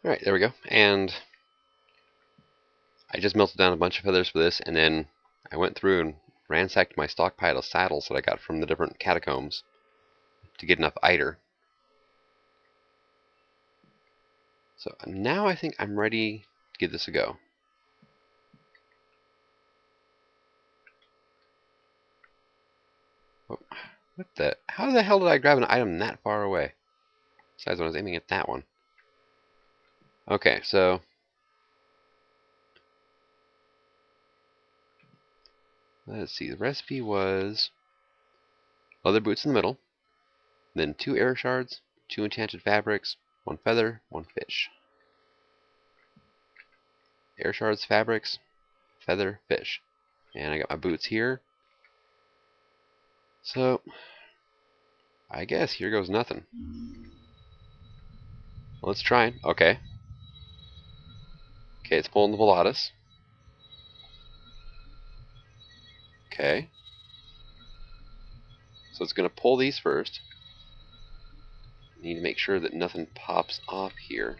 Alright, there we go. And I just melted down a bunch of feathers for this, and then I went through and ransacked my stockpile of saddles that I got from the different catacombs to get enough eider. So now I think I'm ready to give this a go. Oh, what the? How the hell did I grab an item that far away? Besides when I was aiming at that one. Okay, so let's see. The recipe was leather boots in the middle, then 2 air shards, 2 enchanted fabrics, 1 feather, 1 fish. Air shards, fabrics, feather, fish. And I got my boots here. So I guess here goes nothing. Let's try. Okay. Okay, it's pulling the Volatus. Okay. So it's going to pull these first. Need to make sure that nothing pops off here.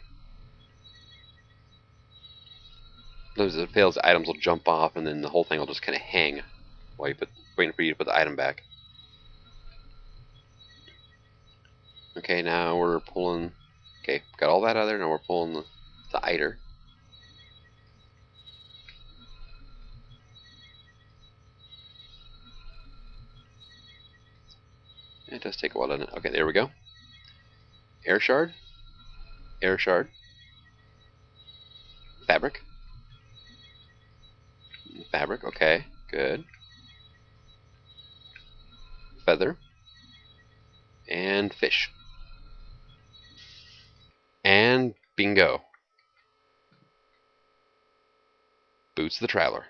Sometimes if it fails, the items will jump off, and then the whole thing will just kind of hang while you waiting for you to put the item back. Okay, now we're pulling. Okay, got all that out of there. Now we're pulling the eider. It does take a while, doesn't it? Okay, there we go. Air shard. Air shard. Fabric. Fabric, okay, good. Feather. And fish. And bingo. Boots the Traveler.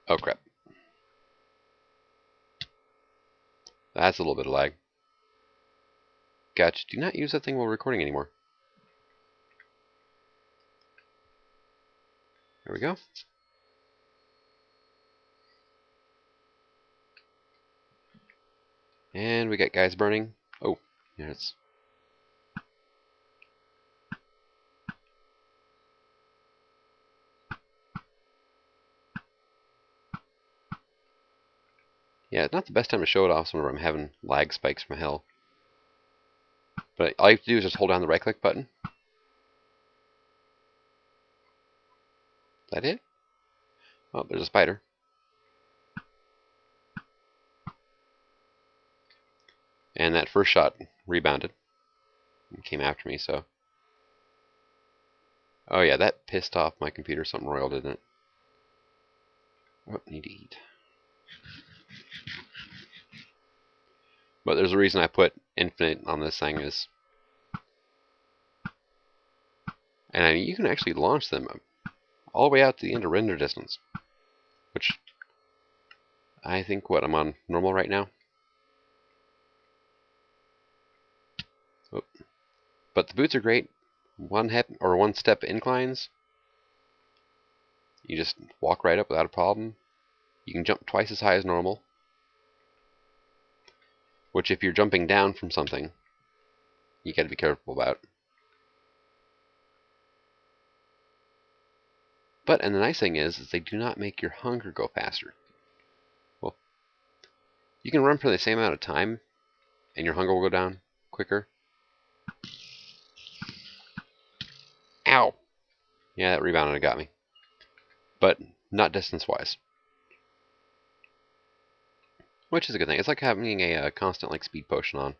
Oh crap. That's a little bit of lag. Gotcha. Do not use that thing while recording anymore. There we go. And we got guys burning. Oh, yeah, it's. Yeah, it's not the best time to show it off whenever I'm having lag spikes from hell. But all you have to do is just hold down the right click button. Is that it? Oh, there's a spider. And that first shot rebounded and came after me, so. Oh yeah, that pissed off my computer something royal, didn't it? Oh, need to eat. But there's a reason I put infinite on this thing is, and I mean, you can actually launch them all the way out to the end of render distance, which I think I'm on normal right now. Oh. But the boots are great. One step inclines. You just walk right up without a problem. You can jump twice as high as normal, which if you're jumping down from something, you got to be careful about. And the nice thing is they do not make your hunger go faster. Well, you can run for the same amount of time, and your hunger will go down quicker. Ow! Yeah, that rebounded and got me. But not distance-wise. Which is a good thing. It's like having a constant speed potion on.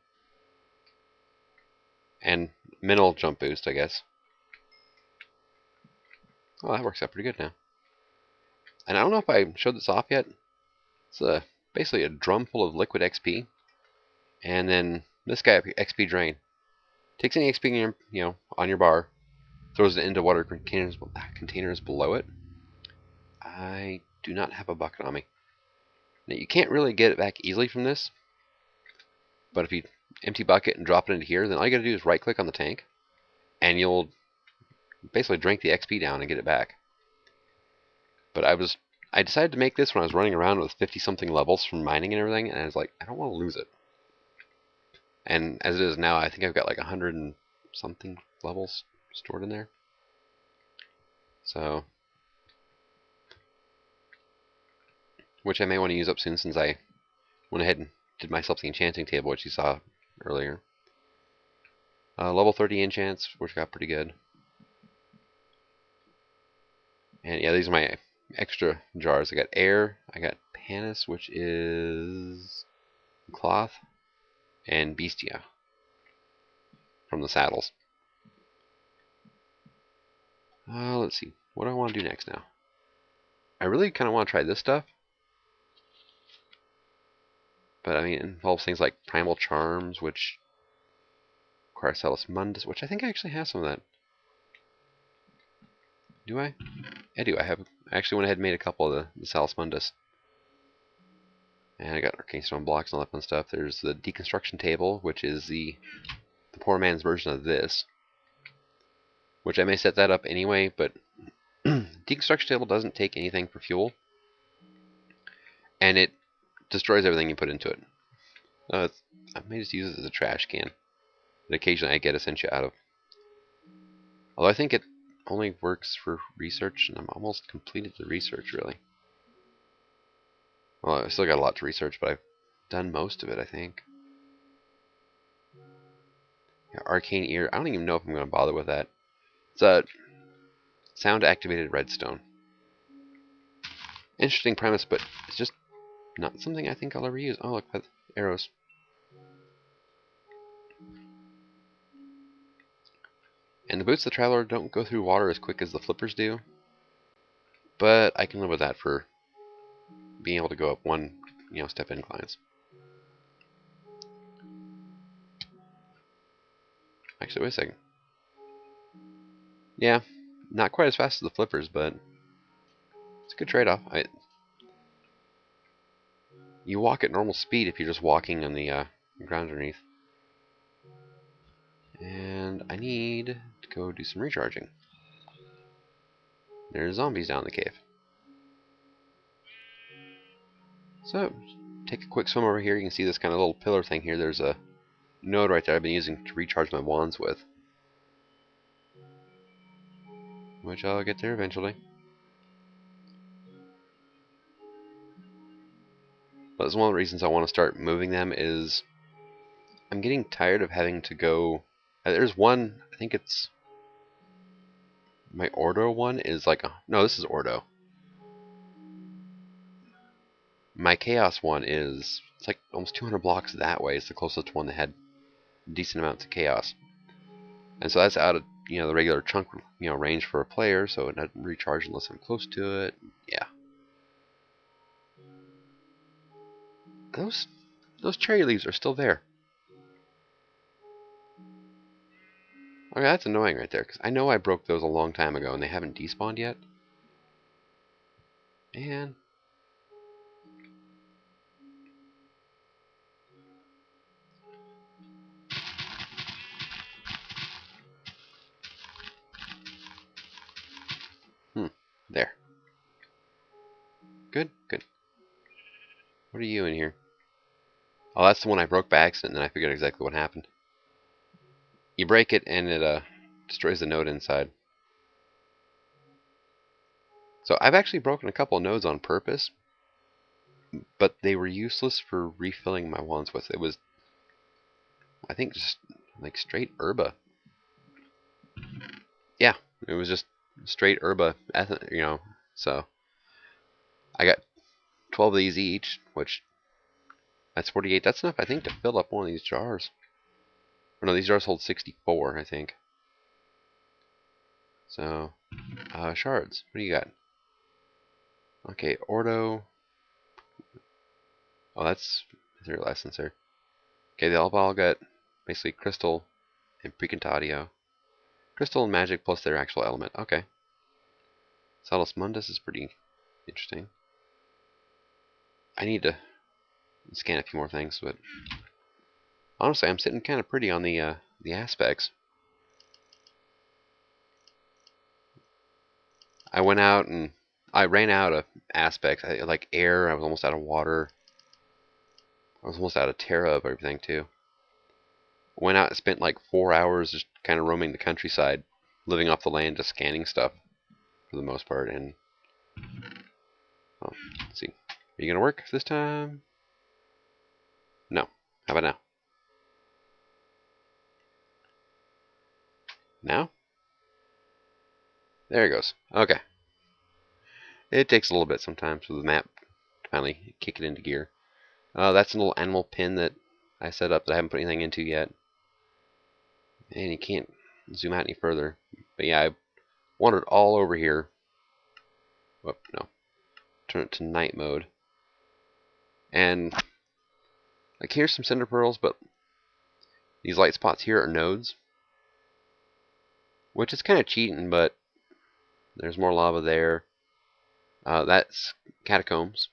And minimal jump boost, I guess. Oh, that works out pretty good now. And I don't know if I showed this off yet. It's basically a drum full of liquid XP. And then this guy, XP drain. Takes any XP on your bar, throws it into water containers below it. I do not have a bucket on me. Now, you can't really get it back easily from this, but if you empty bucket and drop it into here, then all you gotta do is right click on the tank, and you'll basically drink the XP down and get it back. But I decided to make this when I was running around with 50-something levels from mining and everything, and I was like, I don't want to lose it. And as it is now, I think I've got like 100 and something levels stored in there. So, which I may want to use up soon since I went ahead and did myself the enchanting table, which you saw earlier. Level 30 enchants, which got pretty good. And yeah, these are my extra jars. I got air, I got panis, which is cloth, and bestia from the saddles. Let's see. What do I want to do next now? I really kind of want to try this stuff. But I mean, it involves things like primal charms, which require Salus Mundus, which I think I actually have some of that. Do I? I do. I actually went ahead and made a couple of the Salus Mundus. And I got arcane stone blocks and all that fun stuff. There's the deconstruction table, which is the poor man's version of this. Which I may set that up anyway, but deconstruction table doesn't take anything for fuel. And it destroys everything you put into it. I may just use it as a trash can. And occasionally I get Essentia out of. Although I think it only works for research, and I'm almost completed the research, really. Well, I've still got a lot to research, but I've done most of it, I think. Yeah, arcane ear. I don't even know if I'm going to bother with that. It's a sound-activated redstone. Interesting premise, but it's just not something I think I'll ever use. Oh, look, arrows. And the boots of the traveler don't go through water as quick as the flippers do. But I can live with that for being able to go up one, step inclines. Actually, wait a second. Yeah, not quite as fast as the flippers, but it's a good trade-off. You walk at normal speed if you're just walking on the ground underneath. And I need to go do some recharging. There's zombies down in the cave. So, take a quick swim over here. You can see this kind of little pillar thing here. There's a node right there I've been using to recharge my wands with. Which I'll get there eventually. But that's one of the reasons I want to start moving them is I'm getting tired of having to go. There's one, I think it's my Ordo one is like no, this is Ordo. My Chaos one it's like almost 200 blocks that way. It's the closest one that had a decent amount to Chaos, and so that's out of the regular chunk range for a player, so it doesn't recharge unless I'm close to it. Yeah, those cherry leaves are still there. Okay, that's annoying right there, because I know I broke those a long time ago, and they haven't despawned yet. Man. There. Good, good. What are you in here? Oh, that's the one I broke by accident, and then I figured exactly what happened. You break it, and it destroys the node inside. So I've actually broken a couple of nodes on purpose, but they were useless for refilling my wands with. It was, I think, just like straight herba. Yeah, it was just straight herba, so I got 12 of these each, which that's 48. That's enough, I think, to fill up one of these jars. Or no, these jars hold 64, I think. So, shards. What do you got? Okay, Ordo. Oh, that's their license there. Okay, they all got basically crystal and precantatio. Crystal and magic plus their actual element. Okay. Salus Mundus is pretty interesting. I need to scan a few more things, but honestly, I'm sitting kind of pretty on the aspects. I went out and I ran out of aspects. Like air, I was almost out of water. I was almost out of Terra of everything too. Went out and spent like 4 hours just kind of roaming the countryside, living off the land, just scanning stuff for the most part. And oh, let's see, are you gonna work this time? No. How about now? Now? There it goes. Okay. It takes a little bit sometimes for the map to finally kick it into gear. That's a little animal pin that I set up that I haven't put anything into yet. And you can't zoom out any further. But yeah, I wandered all over here. Whoop, no. Turn it to night mode. And like here's some cinder pearls, but these light spots here are nodes. Which is kind of cheating, but there's more lava there. That's catacombs.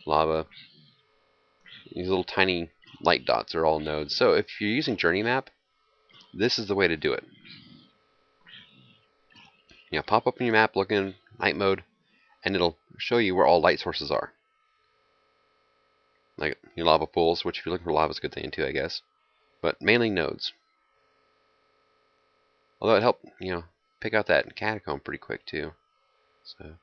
Lava. These little tiny light dots are all nodes. So if you're using Journey Map, this is the way to do it. You know, pop up in your map, look in night mode, and it'll show you where all light sources are. Like your lava pools, which if you're looking for lava is a good thing too, I guess. But mainly nodes. Although it helped, you know, pick out that catacomb pretty quick too. So,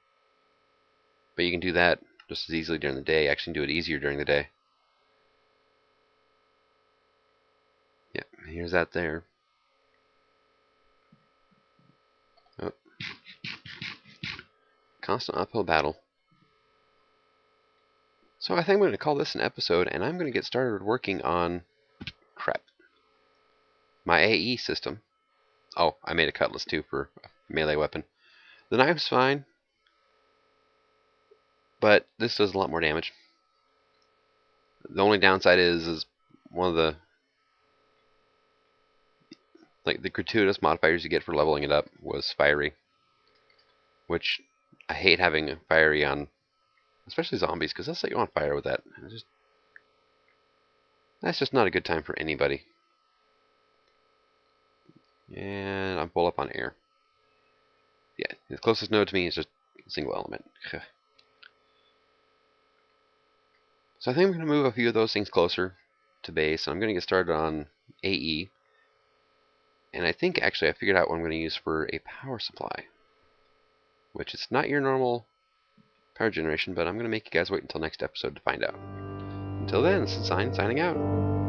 but you can do that just as easily during the day. Actually, do it easier during the day. Yep, here's that there. Oh. Constant uphill battle. So I think I'm going to call this an episode, and I'm going to get started working on my AE system. Oh, I made a cutlass too for a melee weapon. The knife's fine, but this does a lot more damage. The only downside is one of the gratuitous modifiers you get for leveling it up was fiery, which I hate having fiery on, especially zombies, because they'll set you on fire with that. That's just not a good time for anybody. And I'm full up on air. Yeah, the closest node to me is just a single element. So I think I'm going to move a few of those things closer to base. I'm going to get started on AE. And I think actually I figured out what I'm going to use for a power supply. Which is not your normal power generation, but I'm going to make you guys wait until next episode to find out. Until then, this is Signing out.